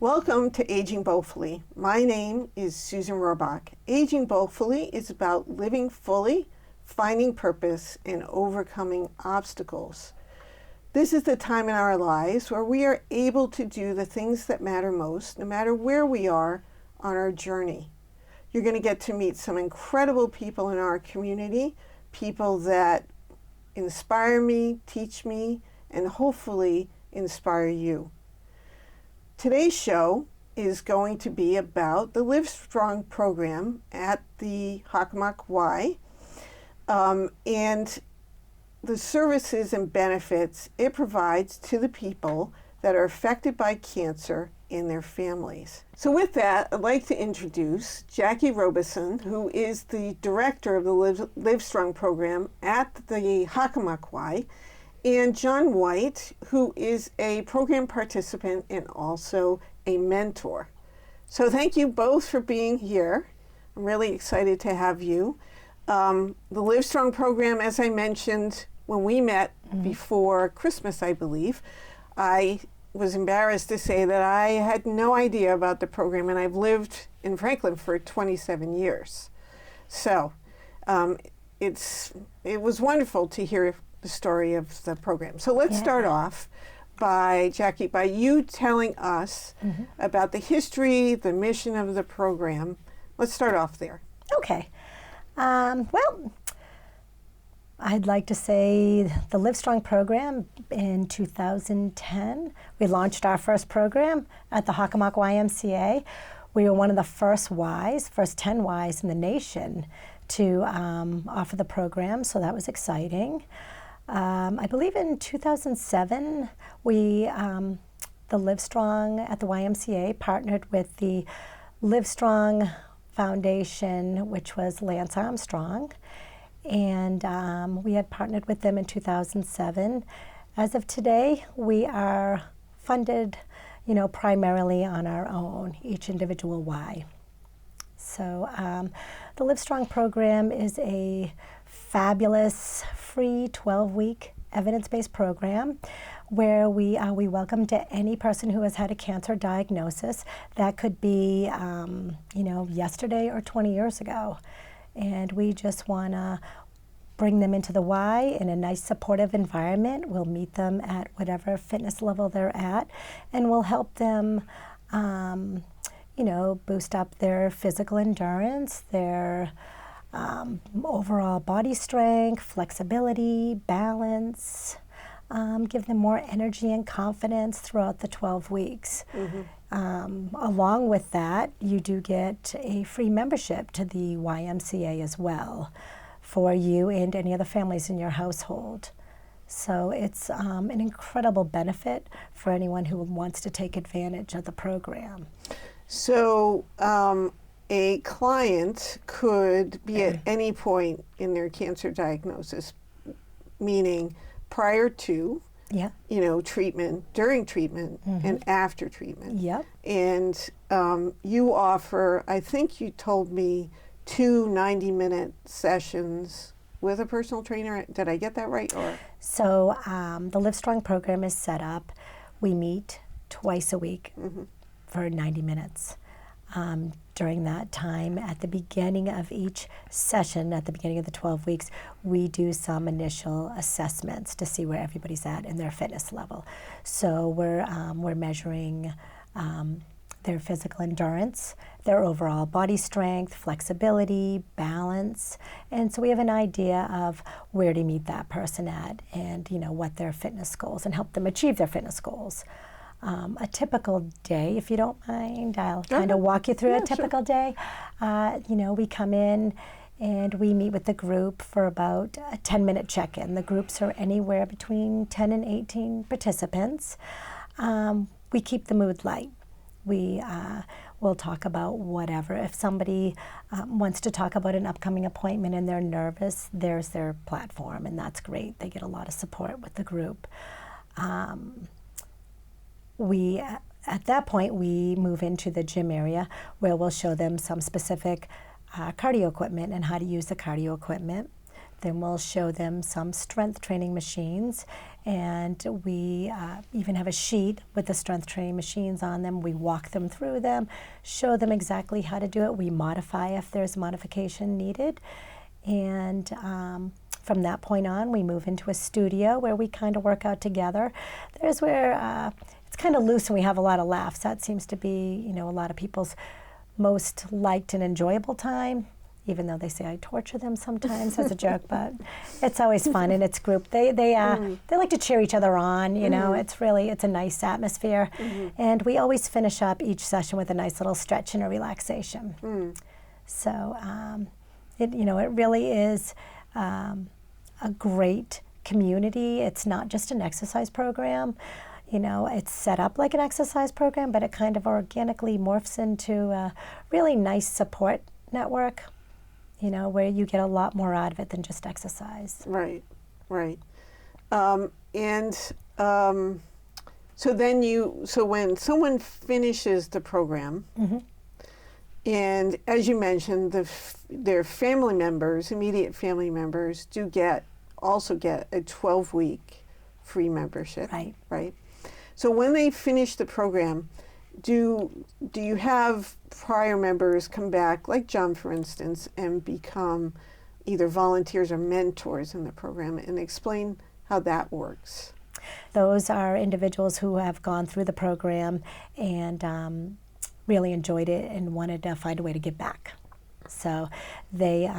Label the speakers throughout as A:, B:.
A: Welcome to Aging Boldfully. My name is Susan Rohrbach. Aging Boldfully is about living fully, finding purpose, and overcoming obstacles. This is the time in our lives where we are able to do the things that matter most, no matter where we are on our journey. You're going to get to meet some incredible people in our community, people that inspire me, teach me, and hopefully inspire you. Today's show is going to be about the LiveStrong program at the Hockomock Y and the services and benefits it provides to the people that are affected by cancer and their families. So with that, I'd like to introduce Jackie Robeson, who is the director of the LiveStrong program at the Hockomock Y, and John White, who is a program participant and also a mentor. So thank you both for being here. I'm really excited to have you. The LiveStrong program, as I mentioned when we met before Christmas, I believe, I was embarrassed to say that I had no idea about the program, and I've lived in Franklin for 27 years. So it was wonderful to hear the story of the program. So let's start off by, Jackie, by you telling us about the history, the mission of the program. Let's start off there.
B: Okay. Well, I'd like to say the LiveStrong program in 2010, we launched our first program at the Hockomock YMCA. We were one of the first 10 Ys in the nation to offer the program, so that was exciting. I believe in 2007, the LiveStrong at the YMCA partnered with the LiveStrong Foundation, which was Lance Armstrong, and we had partnered with them in 2007. As of today, we are funded, primarily on our own, each individual Y. So the LiveStrong program is a fabulous, free 12-week evidence-based program where we welcome to any person who has had a cancer diagnosis. That could be, yesterday or 20 years ago. And we just want to bring them into the Y in a nice supportive environment. We'll meet them at whatever fitness level they're at, and we'll help them boost up their physical endurance, their overall body strength, flexibility, balance, give them more energy and confidence throughout the 12 weeks. Along with that, you do get a free membership to the YMCA as well for you and any other families in your household. So it's an incredible benefit for anyone who wants to take advantage of the program.
A: So a client could be at any point in their cancer diagnosis, meaning prior to, treatment, during treatment, and after treatment.
B: Yep.
A: And you offer, I think you told me, 2 90-minute sessions with a personal trainer. Did I get that right?
B: So the LiveStrong program is set up. We meet twice a week for 90 minutes. During that time, at the beginning of each session, at the beginning of the 12 weeks, we do some initial assessments to see where everybody's at in their fitness level. So we're measuring their physical endurance, their overall body strength, flexibility, balance, and so we have an idea of where to meet that person at, and what their fitness goals, and help them achieve their fitness goals. A typical day, if you don't mind, I'll kind of walk you through a typical day. We come in and we meet with the group for about a 10-minute check-in. The groups are anywhere between 10 and 18 participants. We keep the mood light. We'll talk about whatever. If somebody wants to talk about an upcoming appointment and they're nervous, there's their platform, and that's great. They get a lot of support with the group. At that point, we move into the gym area where we'll show them some specific cardio equipment and how to use the cardio equipment. Then we'll show them some strength training machines, and we even have a sheet with the strength training machines on them. We walk them through them, show them exactly how to do it. We modify if there's modification needed. And from that point on, we move into a studio where we kind of work out together. There's where it's kind of loose and we have a lot of laughs. That seems to be, a lot of people's most liked and enjoyable time, even though they say I torture them sometimes as a joke, but it's always fun and it's group. They like to cheer each other on, it's a nice atmosphere. And we always finish up each session with a nice little stretch and a relaxation. So it really is a great community. It's not just an exercise program. It's set up like an exercise program, but it kind of organically morphs into a really nice support network, where you get a lot more out of it than just exercise.
A: Right. So when someone finishes the program, and as you mentioned, their family members, immediate family members, also get a 12-week free membership. Right. So when they finish the program, do you have prior members come back, like John, for instance, and become either volunteers or mentors in the program, and explain how that works?
B: Those are individuals who have gone through the program and really enjoyed it and wanted to find a way to give back. So they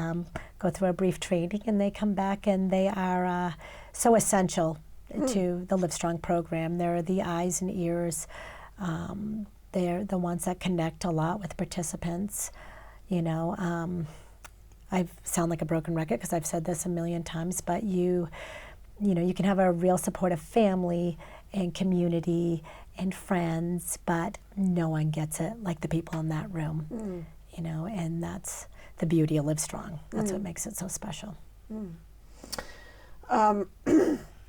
B: go through a brief training and they come back, and they are so essential to the LiveStrong program. They're the eyes and ears. They're the ones that connect a lot with participants. I sound like a broken record because I've said this a million times, but you can have a real supportive family and community and friends, but no one gets it like the people in that room. And that's the beauty of LiveStrong. That's what makes it so special.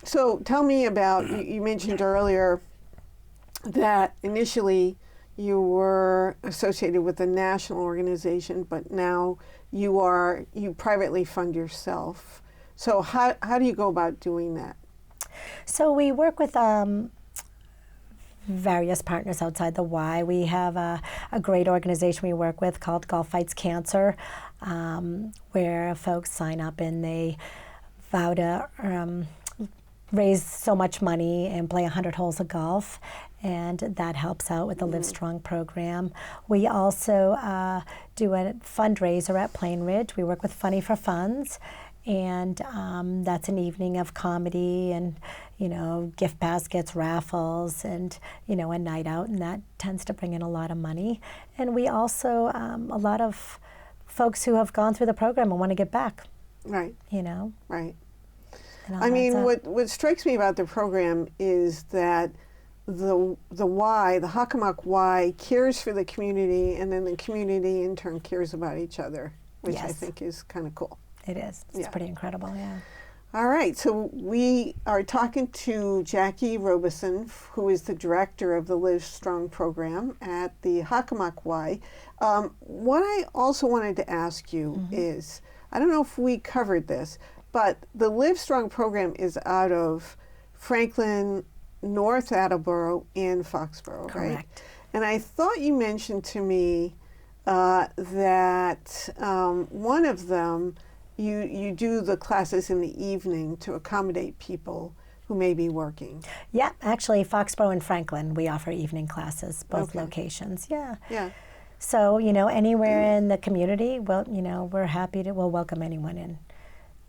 A: So tell me about, you mentioned earlier that initially you were associated with a national organization, but now you privately fund yourself. So how do you go about doing that?
B: So we work with various partners outside the Y. We have a great organization we work with called Golf Fights Cancer, where folks sign up and they vow to raise so much money and play 100 holes of golf, and that helps out with the LiveStrong program. We also do a fundraiser at Plain Ridge. We work with Funny for Funds, and that's an evening of comedy and gift baskets, raffles, and a night out, and that tends to bring in a lot of money. And we also a lot of folks who have gone through the program and want to get back.
A: Right. Right.
B: I
A: mean, what strikes me about the program is that the Y, the Hockomock Y, cares for the community, and then the community in turn cares about each other, which I think is kind of cool.
B: It is. It's pretty incredible, yeah.
A: All right, so we are talking to Jackie Robeson, who is the director of the LiveStrong program at the Hockomock Y. What I also wanted to ask you is, I don't know if we covered this, but the LiveStrong program is out of Franklin, North Attleboro, and Foxborough,
B: Correct.
A: Right? And I thought you mentioned to me that one of them, you do the classes in the evening to accommodate people who may be working.
B: Yeah, actually, Foxborough and Franklin, we offer evening classes, both locations. Yeah. So, anywhere in the community, we're happy to, we'll welcome anyone in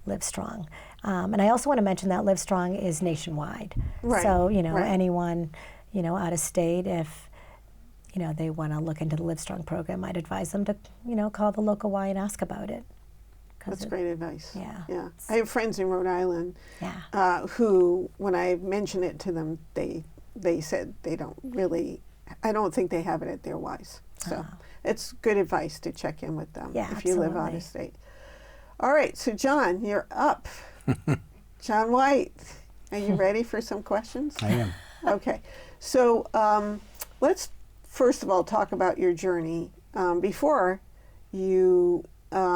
B: LiveStrong. And I also want to mention that LiveStrong is nationwide.
A: Right.
B: So, anyone, out of state, if, they want to look into the LiveStrong program, I'd advise them to, call the local Y and ask about it.
A: That's great advice.
B: Yeah.
A: I have friends in Rhode Island who, when I mention it to them, they said they don't really, I don't think they have it at their Ys. So it's good advice to check in with them if you live out of state. All right, so John, you're up. John White, are you ready for some questions?
C: I am.
A: Okay, so let's first of all talk about your journey. Before you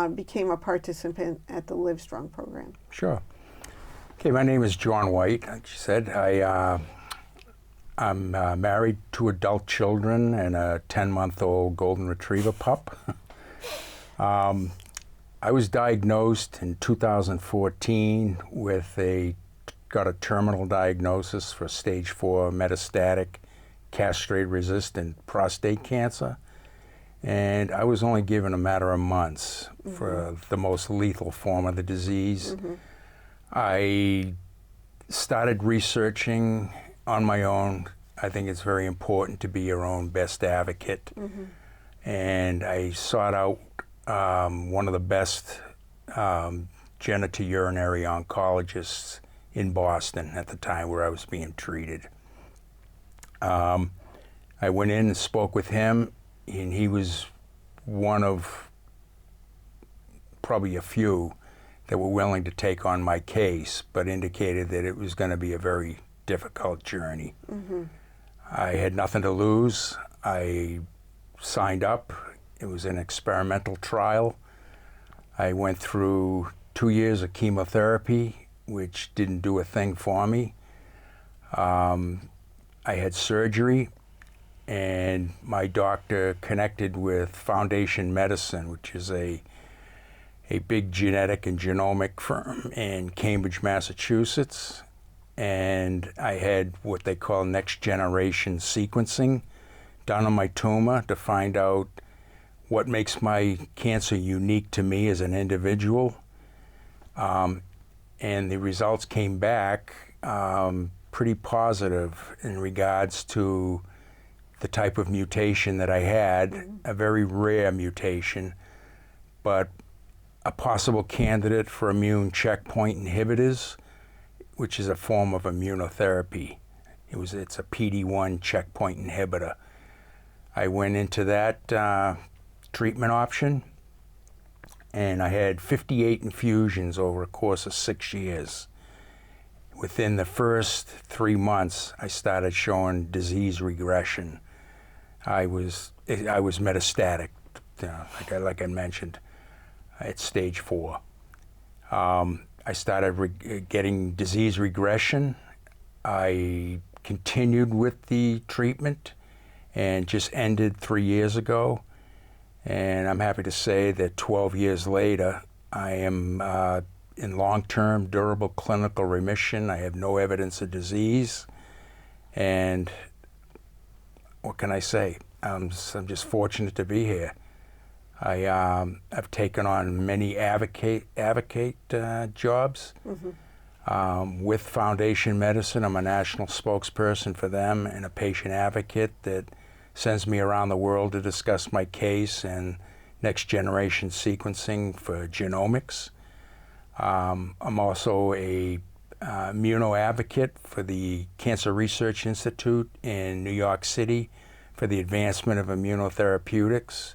A: became a participant at the LiveStrong program.
C: Sure. Okay, my name is John White. Like you said, I'm married, 2 adult children, and a 10-month-old golden retriever pup. I was diagnosed in 2014 got a terminal diagnosis for stage 4 metastatic castrate-resistant prostate cancer. And I was only given a matter of months for the most lethal form of the disease. I started researching on my own. I think it's very important to be your own best advocate. And I sought out one of the best genitourinary oncologists in Boston at the time where I was being treated. I went in and spoke with him, and he was one of probably a few that were willing to take on my case, but indicated that it was going to be a very difficult journey. I had nothing to lose. I signed up. It was an experimental trial. I went through 2 years of chemotherapy, which didn't do a thing for me. I had surgery, and my doctor connected with Foundation Medicine, which is a big genetic and genomic firm in Cambridge, Massachusetts. And I had what they call next generation sequencing done on my tumor to find out what makes my cancer unique to me as an individual. And the results came back pretty positive in regards to the type of mutation that I had, a very rare mutation, but a possible candidate for immune checkpoint inhibitors, which is a form of immunotherapy. It's a PD-1 checkpoint inhibitor. I went into that treatment option, and I had 58 infusions over a course of 6 years. Within the first 3 months, I started showing disease regression. I was metastatic, like I mentioned, at stage 4. I started getting disease regression. I continued with the treatment and just ended 3 years ago. And I'm happy to say that 12 years later, I am in long-term durable clinical remission. I have no evidence of disease. And what can I say? I'm just fortunate to be here. I've taken on many advocate jobs with Foundation Medicine. I'm a national spokesperson for them and a patient advocate that sends me around the world to discuss my case and next generation sequencing for genomics. I'm also a immuno advocate for the Cancer Research Institute in New York City for the advancement of immunotherapeutics,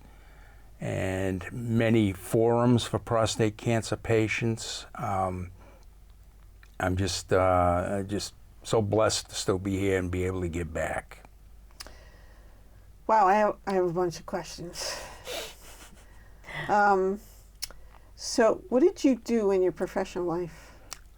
C: and many forums for prostate cancer patients. I'm just so blessed to still be here and be able to give back.
A: Wow, I have a bunch of questions. So what did you do in your professional life?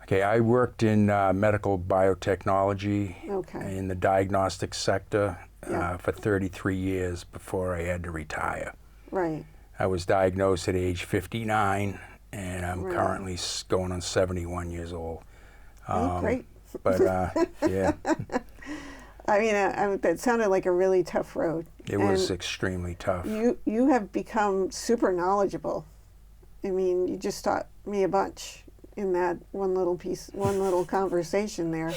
C: Okay, I worked in medical biotechnology in the diagnostic sector for 33 years before I had to retire.
A: Right.
C: I was diagnosed at age 59, and I'm currently going on 71 years old.
A: Great.
C: But yeah.
A: I mean, that sounded like a really tough road.
C: It was extremely tough.
A: You have become super knowledgeable. I mean, you just taught me a bunch in that one little conversation there.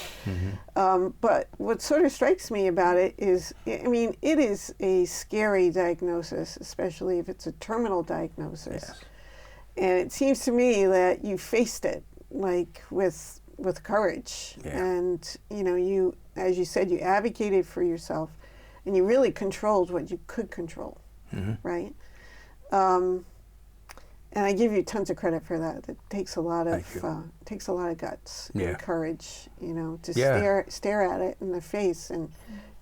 A: But what sort of strikes me about it is, I mean, it is a scary diagnosis, especially if it's a terminal diagnosis.
C: Yes.
A: And it seems to me that you faced it like with courage.
C: Yeah.
A: And you, as you said, you advocated for yourself, and you really controlled what you could control, right? And I give you tons of credit for that. It takes a lot of guts and courage, to stare at it in the face and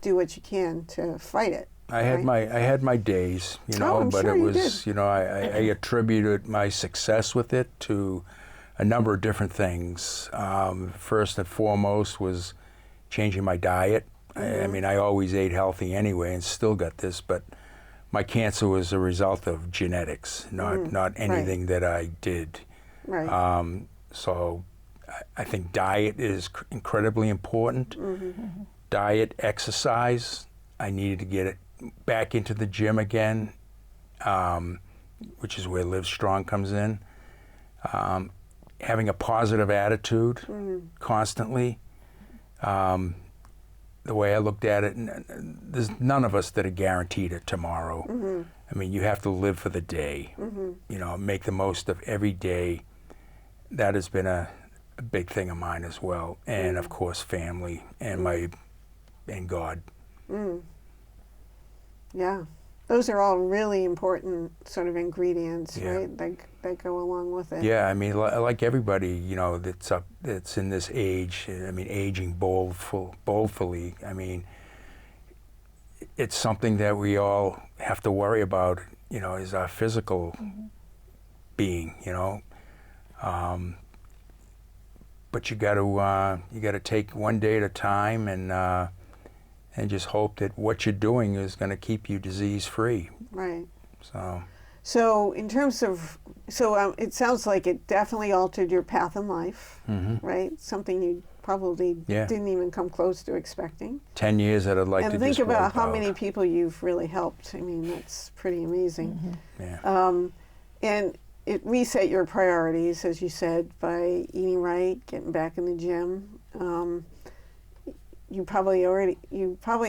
A: do what you can to fight it.
C: I had my days, you know,
A: I'm
C: but
A: sure
C: it
A: you
C: was,
A: did.
C: you know, I attributed my success with it to a number of different things. First and foremost was changing my diet. I mean, I always ate healthy anyway and still got this, but my cancer was a result of genetics, not anything that I did.
A: Right.
C: So I think diet is incredibly important. Diet, exercise. I needed to get it back into the gym again, which is where LiveStrong comes in. Having a positive attitude constantly. The way I looked at it, there's none of us that are guaranteed a tomorrow. I mean, you have to live for the day. You know, make the most of every day. That has been a big thing of mine as well, and of course, family and God.
A: Yeah. Those are all really important sort of ingredients,
C: Yeah.
A: right? That go along with it.
C: Yeah, I mean, like everybody, you know, that's in this age. I mean, aging boldfully. I mean, it's something that we all have to worry about. You know, is our physical being. You know, but you got to take one day at a time and just hope that what you're doing is going to keep you disease free.
A: Right.
C: So
A: in terms of, it sounds like it definitely altered your path in life, right? Something you probably didn't even come close to expecting.
C: 10 years that I'd like to
A: And think
C: just
A: about how
C: wipe
A: many
C: out.
A: people you've really helped. I mean, that's pretty amazing.
C: Yeah.
A: And it reset your priorities, as you said, by eating right, getting back in the gym. You probably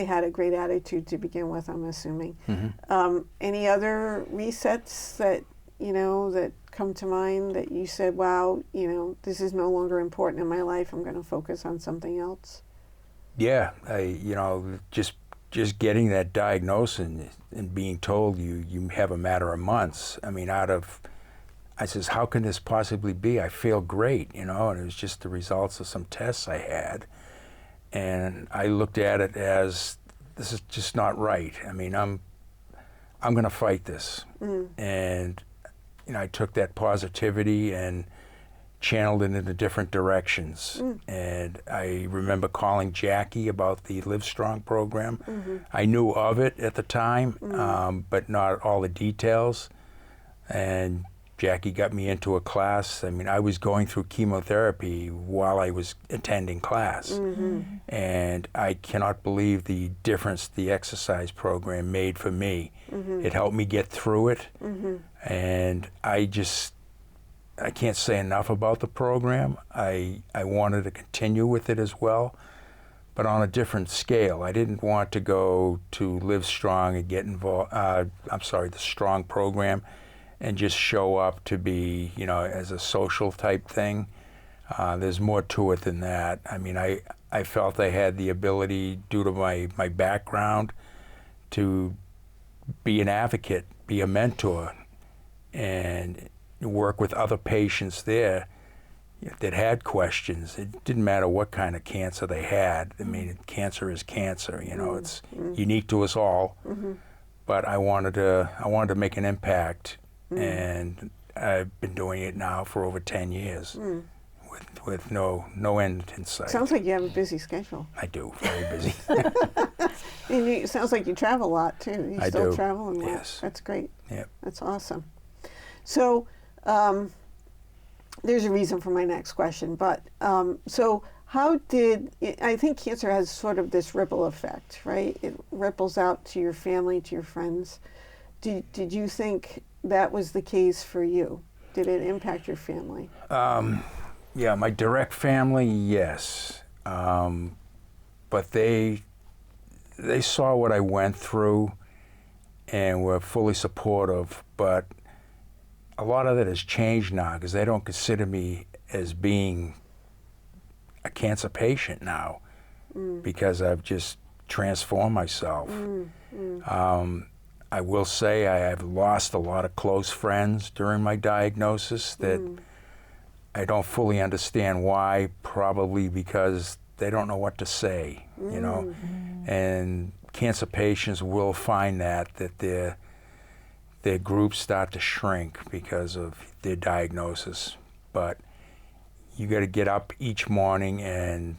A: had a great attitude to begin with, I'm assuming. Any other resets that that come to mind that you said, wow, this is no longer important in my life, I'm going to focus on something else?
C: Yeah, just getting that diagnosis and being told you have a matter of months. I mean, I says, how can this possibly be? I feel great, and it was just the results of some tests I had. And I looked at it as, this is just not right. I mean, I'm going to fight this. And I took that positivity and channeled it into different directions. And I remember calling Jackie about the LiveStrong program. I knew of it at the time, but not all the details. And Jackie got me into a class. I mean, I was going through chemotherapy while I was attending class. And I cannot believe the difference the exercise program made for me. It helped me get through it. And I can't say enough about the program. I wanted to continue with it as well, but on a different scale. I didn't want to go to LiveStrong and get involved, the Strong program, and just show up to be, as a social type thing. There's more to it than that. I mean, I felt I had the ability, due to my background, to be an advocate, be a mentor, and work with other patients there that had questions. It didn't matter what kind of cancer they had. I mean, cancer is cancer. It's unique to us all. But I wanted to make an impact, and I've been doing it now for over 10 years, with no end in sight.
A: Sounds like you have a busy schedule.
C: I do, very busy.
A: And it sounds like you travel a lot too. You
C: I
A: still
C: do.
A: travel and work.
C: Yes.
A: That's great.
C: Yep.
A: That's awesome. So there's a reason for my next question, but so I think cancer has sort of this ripple effect, right? It ripples out to your family, to your friends. Did you think that was the case for you? Did it impact your family?
C: Yeah, my direct family, yes. But they saw what I went through and were fully supportive, but a lot of it has changed now because they don't consider me as being a cancer patient now because I've just transformed myself. I will say I have lost a lot of close friends during my diagnosis that I don't fully understand why, probably because they don't know what to say, and cancer patients will find that their groups start to shrink because of their diagnosis. But you got to get up each morning and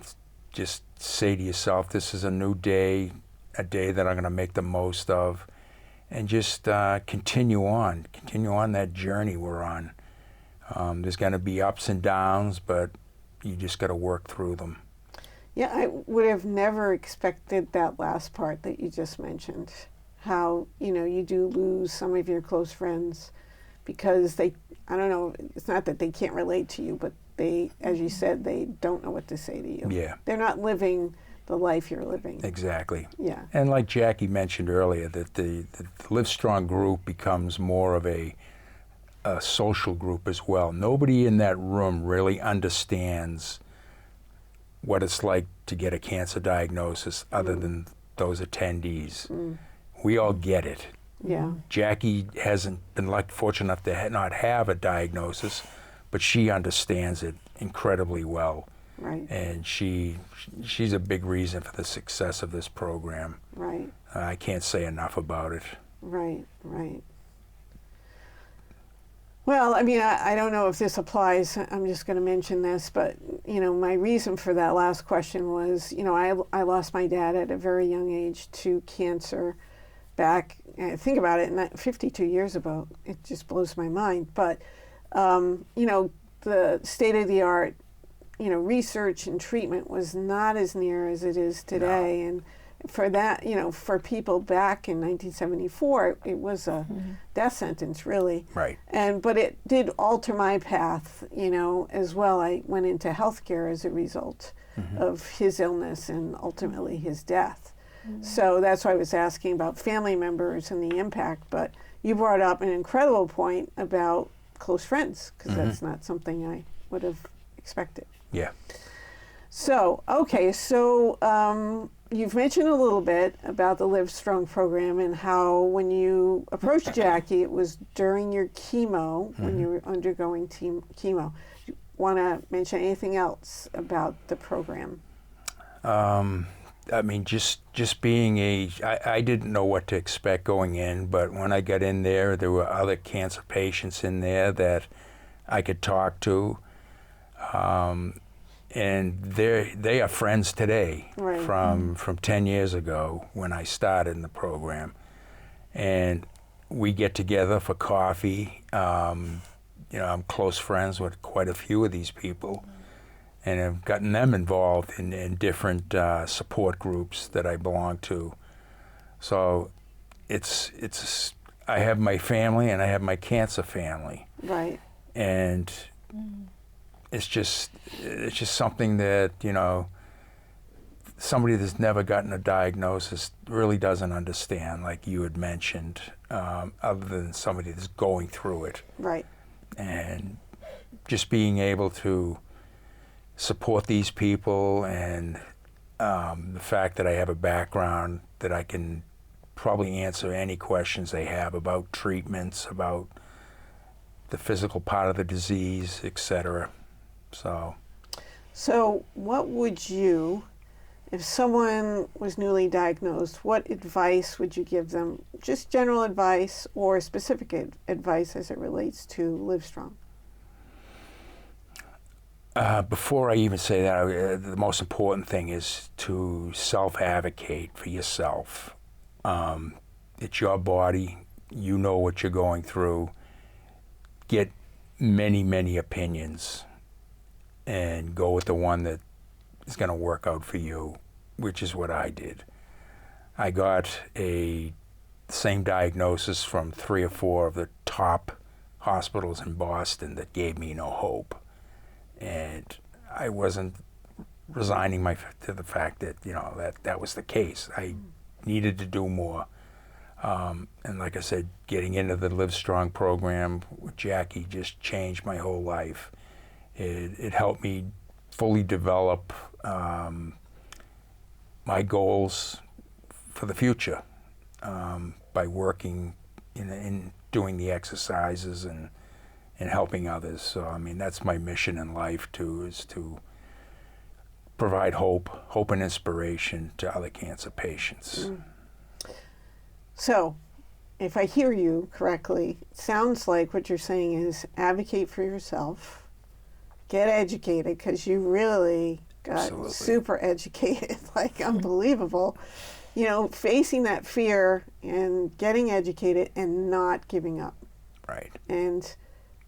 C: just say to yourself, this is a new day, a day that I'm going to make the most of, and just continue on that journey we're on. There's going to be ups and downs, but you just got to work through them.
A: Yeah, I would have never expected that last part that you just mentioned. How, you do lose some of your close friends because I don't know, it's not that they can't relate to you, but they, as you said, they don't know what to say to you.
C: Yeah.
A: They're not living the life you're living.
C: Exactly.
A: Yeah.
C: And like Jackie mentioned earlier, that the LiveStrong group becomes more of a social group as well. Nobody in that room really understands what it's like to get a cancer diagnosis other than those attendees. We all get it.
A: Yeah.
C: Jackie hasn't been fortunate enough to not have a diagnosis, but she understands it incredibly well.
A: Right.
C: And she's a big reason for the success of this program.
A: Right.
C: I can't say enough about it.
A: Right. Well, I mean, I don't know if this applies. I'm just going to mention this, but, my reason for that last question was, I lost my dad at a very young age to cancer back, think about it, 52 years ago. It just blows my mind. But, the state-of-the-art, research and treatment was not as near as it is today. No. And for that, for people back in 1974, it was a death sentence, really.
C: Right.
A: But it did alter my path, as well. I went into healthcare as a result of his illness and ultimately his death. So that's why I was asking about family members and the impact. But you brought up an incredible point about close friends, because that's not something I would have expected.
C: Yeah.
A: So, okay, you've mentioned a little bit about the LiveStrong program and how when you approached Jackie, it was during your chemo, when you were undergoing chemo. Do you want to mention anything else about the program?
C: I mean, just being I didn't know what to expect going in, but when I got in there were other cancer patients in there that I could talk to. And they are friends today, right, from 10 years ago when I started in the program. And we get together for coffee. I'm close friends with quite a few of these people, and I've gotten them involved in different support groups that I belong to. So I have my family and I have my cancer family.
A: Right.
C: And it's just something that, somebody that's never gotten a diagnosis really doesn't understand, like you had mentioned, other than somebody that's going through it.
A: Right.
C: And just being able to support these people, and the fact that I have a background that I can probably answer any questions they have about treatments, about the physical part of the disease, etc.
A: So what would you, if someone was newly diagnosed, what advice would you give them? Just general advice or specific advice as it relates to LiveStrong?
C: Before I even say that, the most important thing is to self-advocate for yourself. It's your body. You know what you're going through. Get many, many opinions and go with the one that is going to work out for you, which is what I did. I got a same diagnosis from 3 or 4 of the top hospitals in Boston that gave me no hope. And I wasn't resigning to the fact that, that was the case. I needed to do more. And like I said, getting into the LiveStrong program with Jackie just changed my whole life. It helped me fully develop my goals for the future by working in doing the exercises and helping others. So, I mean, that's my mission in life, too, is to provide hope and inspiration to other cancer patients.
A: So, if I hear you correctly, it sounds like what you're saying is advocate for yourself, get educated, because you really got
C: Absolutely.
A: super educated, like unbelievable. You know, facing that fear and getting educated and not giving up.
C: Right.
A: And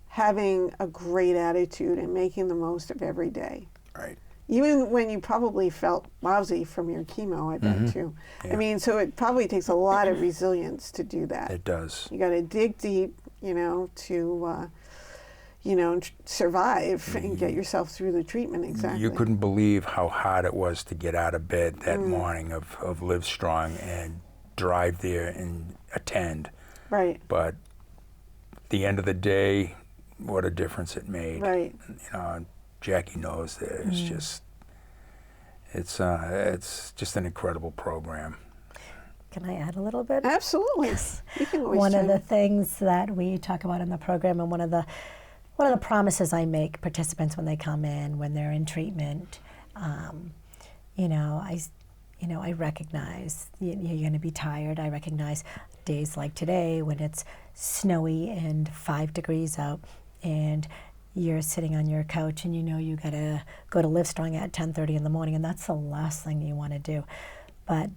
A: having a great attitude and making the most of every day.
C: Right.
A: Even when you probably felt lousy from your chemo, I bet too.
C: Yeah.
A: I mean, so it probably takes a lot of resilience to do that.
C: It does.
A: You got to dig deep, you know, to, survive and get yourself through the treatment. Exactly.
C: You couldn't believe how hard it was to get out of bed that morning of LiveStrong and drive there and attend.
A: Right.
C: But at the end of the day, what a difference it made.
A: Right.
C: You know, Jackie knows that it's just, it's just an incredible program.
B: Can I add a little bit?
A: Absolutely.
B: Yes.
A: You can always
B: One of
A: chime
B: the
A: in.
B: things that we talk about in the program, and one of the promises I make participants when they come in, when they're in treatment, I recognize you're going to be tired. I recognize days like today when it's snowy and 5 degrees out, and you're sitting on your couch and you know you got to go to LiveStrong at 10:30 in the morning, and that's the last thing you want to do. But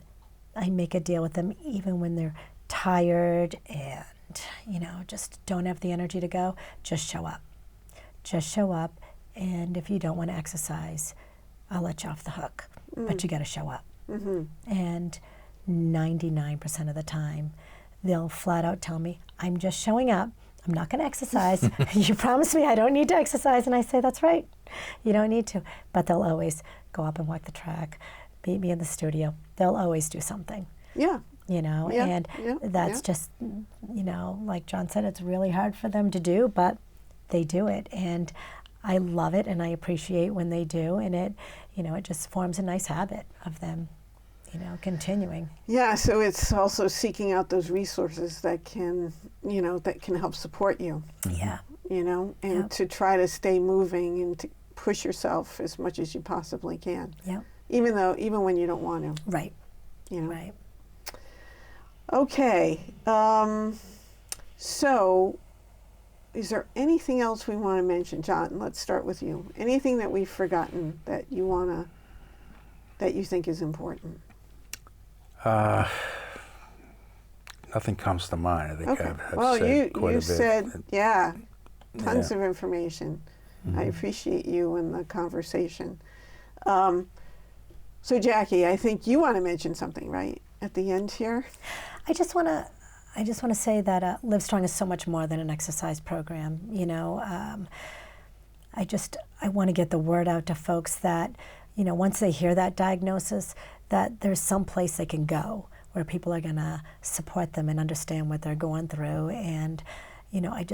B: I make a deal with them even when they're tired and, just don't have the energy to go, just show up. Just show up, and if you don't want to exercise, I'll let you off the hook. But you got to show up. And 99% of the time, they'll flat out tell me, I'm just showing up. I'm not going to exercise. You promised me I don't need to exercise. And I say, that's right. You don't need to. But they'll always go up and walk the track, meet me in the studio. They'll always do something.
A: Yeah.
B: And that's just, like John said, it's really hard for them to do, but they do it. And I love it, and I appreciate when they do, and it just forms a nice habit of them, continuing.
A: Yeah, so it's also seeking out those resources that can, that can help support you.
B: Yeah.
A: And to try to stay moving and to push yourself as much as you possibly can.
B: Yeah.
A: Even when you don't want to.
B: Right.
A: Right. Okay. So is there anything else we want to mention? John, let's start with you. Anything that we've forgotten that you think is important?
C: Nothing comes to mind. I think
A: Okay.
C: I've
A: Well,
C: said quite a bit.
A: you said, tons of information.
C: Mm-hmm.
A: I appreciate you and the conversation. So Jackie, I think you want to mention something, right, at the end here?
B: I just want to say that LiveStrong is so much more than an exercise program. I want to get the word out to folks that, once they hear that diagnosis, that there's some place they can go where people are going to support them and understand what they're going through. And, I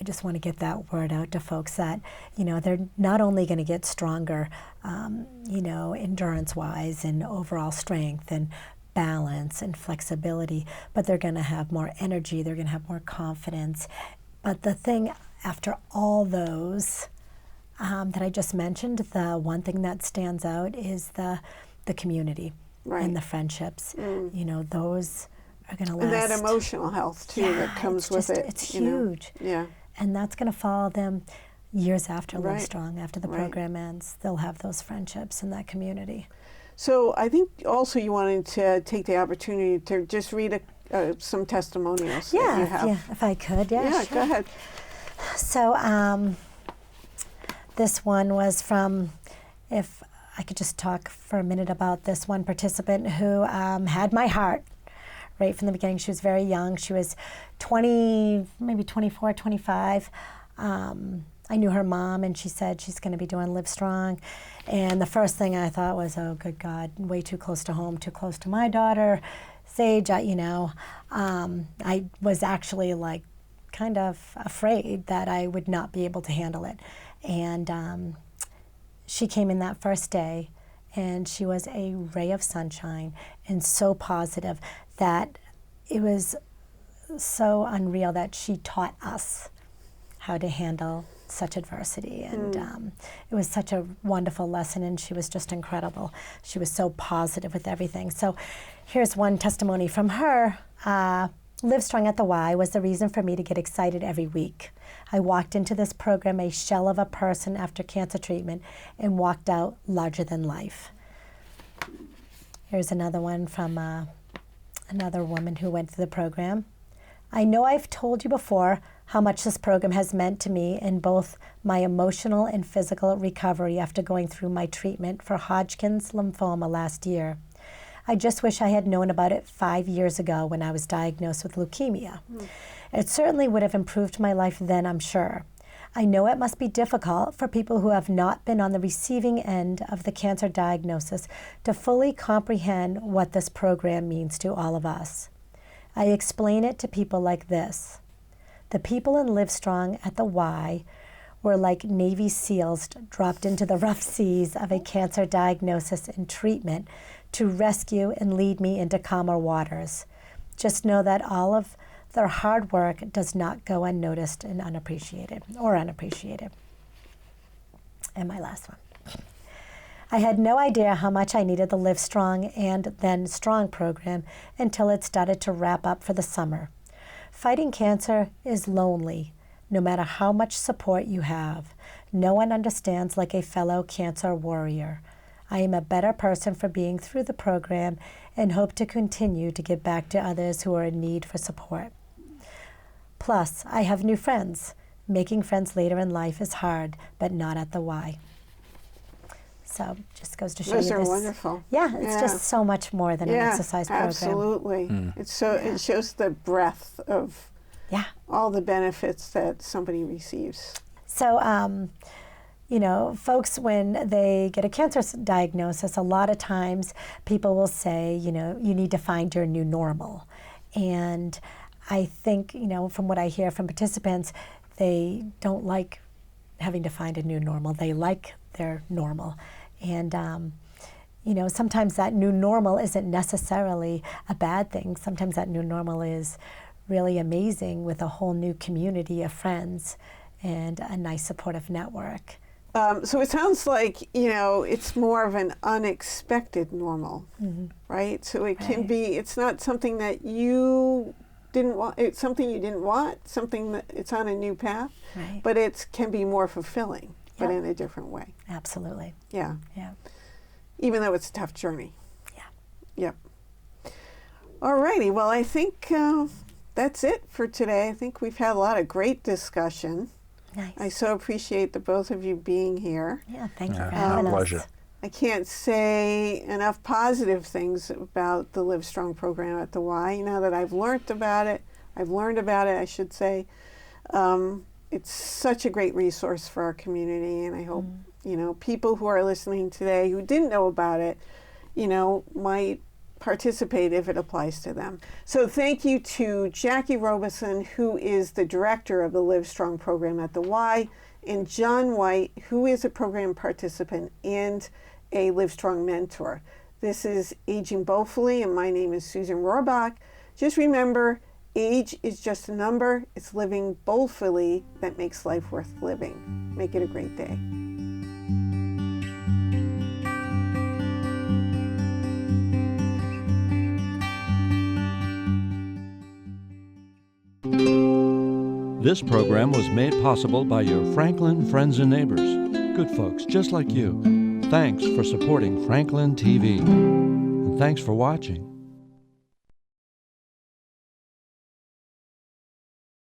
B: just want to get that word out to folks that, they're not only going to get stronger, endurance-wise and overall strength and balance and flexibility, but they're going to have more energy, they're going to have more confidence. But the thing after all those that I just mentioned, the one thing that stands out is the community and the friendships. Those are going to last.
A: And that emotional health, too, that comes with it.
B: It's huge.
A: Yeah.
B: And that's going to follow them years after
A: Right.
B: LiveStrong, after the program ends. They'll have those friendships in that community.
A: So I think also you wanted to take the opportunity to just read some testimonials that you have.
B: Yeah, if I could, sure.
A: Go ahead.
B: So this one was from, if I could just talk for a minute about this one participant who had my heart right from the beginning. She was very young. She was 20, maybe 24, 25. I knew her mom, and she said she's going to be doing LiveStrong. And the first thing I thought was, oh, good God, way too close to home, too close to my daughter. Sage, I was actually kind of afraid that I would not be able to handle it. And she came in that first day, and she was a ray of sunshine and so positive that it was so unreal that she taught us how to handle such adversity. And it was such a wonderful lesson, and she was just incredible. She was so positive with everything. So here's one testimony from her. LiveStrong at the Y was the reason for me to get excited every week. I walked into this program a shell of a person after cancer treatment and walked out larger than life. Here's another one from another woman who went through the program. I know I've told you before how much this program has meant to me in both my emotional and physical recovery after going through my treatment for Hodgkin's lymphoma last year. I just wish I had known about it 5 years ago when I was diagnosed with leukemia. It certainly would have improved my life then, I'm sure. I know it must be difficult for people who have not been on the receiving end of the cancer diagnosis to fully comprehend what this program means to all of us. I explain it to people like this. The people in LiveStrong at the Y were like Navy SEALs dropped into the rough seas of a cancer diagnosis and treatment to rescue and lead me into calmer waters. Just know that all of their hard work does not go unnoticed and unappreciated. And my last one. I had no idea how much I needed the LiveStrong and then Strong program until it started to wrap up for the summer. Fighting cancer is lonely, no matter how much support you have. No one understands like a fellow cancer warrior. I am a better person for being through the program and hope to continue to give back to others who are in need for support. Plus, I have new friends. Making friends later in life is hard, but not at the Y. So just goes to show
A: Those
B: you
A: are
B: this.
A: wonderful.
B: Yeah, it's just so much more than an exercise program.
A: Absolutely. It shows the breadth of all the benefits that somebody receives.
B: So, you know, folks, when they get a cancer diagnosis, a lot of times people will say, you know, you need to find your new normal. And I think, you know, from what I hear from participants, they don't like having to find a new normal. They like their normal. And, you know, sometimes that new normal isn't necessarily a bad thing. Sometimes that new normal is really amazing with a whole new community of friends and a nice supportive network.
A: So it sounds like, you know, it's more of an unexpected normal, right? So it can be, it's not something that you didn't want, it's something you didn't want, something that it's on a new path, but it can be more fulfilling, but in a different way.
B: Absolutely.
A: Yeah.
B: Yeah.
A: Even though it's a tough journey.
B: Yeah.
A: Yep. All righty. Well, I think that's it for today. I think we've had a lot of great discussion.
B: Nice.
A: I so appreciate the both of you being here.
B: Yeah, thank you for having us.
C: Pleasure.
A: I can't say enough positive things about the LiveStrong program at the Y. Now that I've learned about it, I should say. It's such a great resource for our community, and I hope, you know, people who are listening today who didn't know about it, you know, might participate if it applies to them. So thank you to Jackie Robeson, who is the director of the LiveStrong program at the Y, and John White, who is a program participant and a LiveStrong mentor. This is Aging Boldfully, and my name is Susan Rohrbach. Just remember, age is just a number. It's living boldfully that makes life worth living. Make it a great day.
D: This program was made possible by your Franklin friends and neighbors, good folks just like you. Thanks for supporting Franklin TV. And thanks for watching.